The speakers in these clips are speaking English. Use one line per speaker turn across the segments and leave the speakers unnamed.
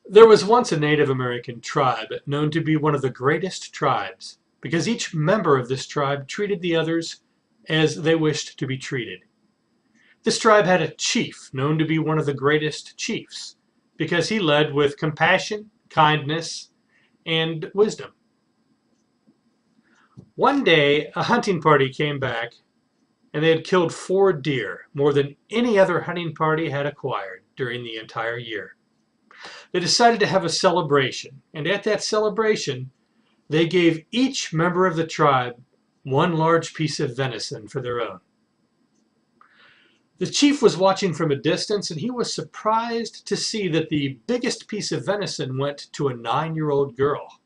There was once a Native American tribe known to be one of the greatest tribes because each member of this tribe treated the others as they wished to be treated. This tribe had a chief known to be one of the greatest chiefs because he led with compassion, kindness, and wisdom. One day, a hunting party came back and they had killed 4 deer, more than any other hunting party had acquired during the entire year. They decided to have a celebration, and at that celebration, they gave each member of the tribe one large piece of venison for their own. The chief was watching from a distance, and he was surprised to see that the biggest piece of venison went to a 9-year-old girl.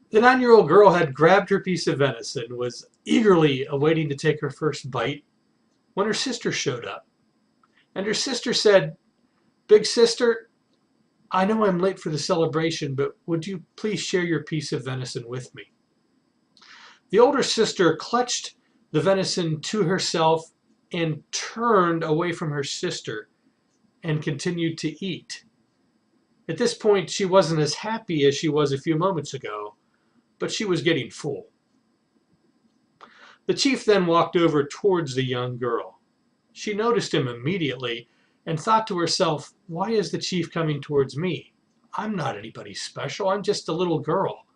The 9-year-old girl had grabbed her piece of venison, was eagerly awaiting to take her first bite, when her sister showed up. And her sister said, "Big sister, I know I'm late for the celebration, but would you please share your piece of venison with me?" The older sister clutched the venison to herself and turned away from her sister and continued to eat. At this point, she wasn't as happy as she was a few moments ago, but she was getting full. The chief then walked over towards the young girl. She noticed him immediately and thought to herself, "Why is the chief coming towards me? I'm not anybody special. I'm just a little girl.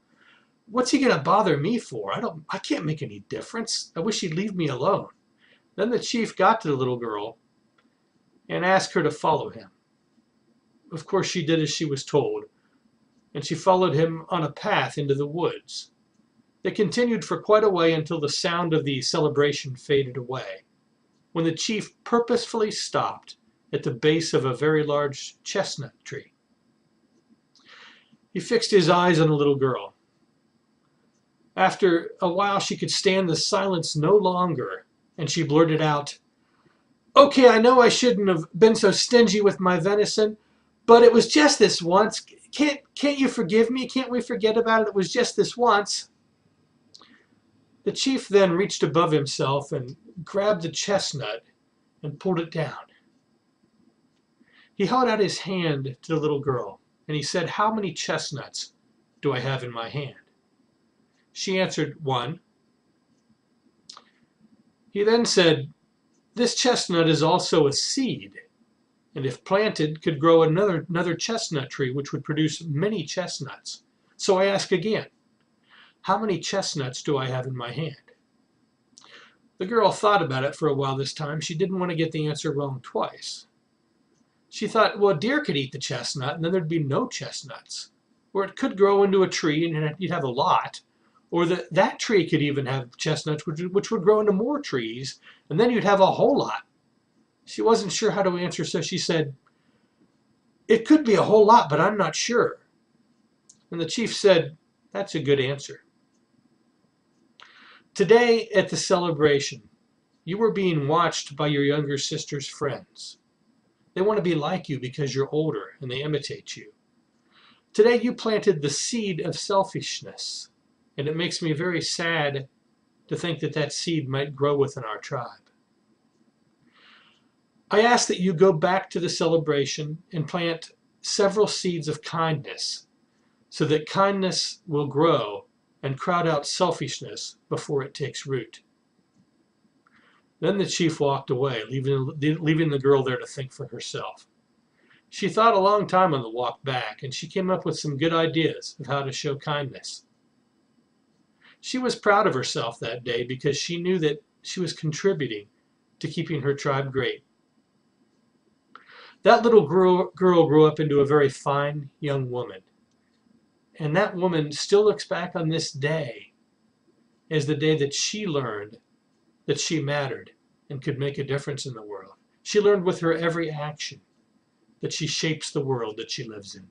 What's he going to bother me for? I can't make any difference. I wish he'd leave me alone." Then the chief got to the little girl and asked her to follow him. Of course, she did as she was told, and she followed him on a path into the woods. They continued for quite a way until the sound of the celebration faded away, when the chief purposefully stopped at the base of a very large chestnut tree. He fixed his eyes on the little girl. After a while, she could stand the silence no longer, and she blurted out, "Okay, I know I shouldn't have been so stingy with my venison, but it was just this once. Can't you forgive me? Can't we forget about it? It was just this once." The chief then reached above himself and grabbed the chestnut and pulled it down. He held out his hand to the little girl, and he said, "How many chestnuts do I have in my hand?" She answered, "One." He then said, "This chestnut is also a seed, and if planted, could grow another chestnut tree, which would produce many chestnuts. So I ask again, how many chestnuts do I have in my hand?" The girl thought about it for a while this time. She didn't want to get the answer wrong twice. She thought, well, a deer could eat the chestnut, and then there'd be no chestnuts. Or it could grow into a tree, and you'd have a lot. Or that tree could even have chestnuts, which would grow into more trees, and then you'd have a whole lot. She wasn't sure how to answer, so she said, "It could be a whole lot, but I'm not sure." And the chief said, "That's a good answer." Today at the celebration, you were being watched by your younger sister's friends. They want to be like you because you're older and they imitate you. Today you planted the seed of selfishness, and it makes me very sad to think that that seed might grow within our tribe. I ask that you go back to the celebration and plant several seeds of kindness so that kindness will grow and crowd out selfishness before it takes root. Then the chief walked away, leaving the girl there to think for herself. She thought a long time on the walk back, and she came up with some good ideas of how to show kindness. She was proud of herself that day because she knew that she was contributing to keeping her tribe great. That little girl grew up into a very fine young woman. And that woman still looks back on this day as the day that she learned that she mattered and could make a difference in the world. She learned with her every action that she shapes the world that she lives in.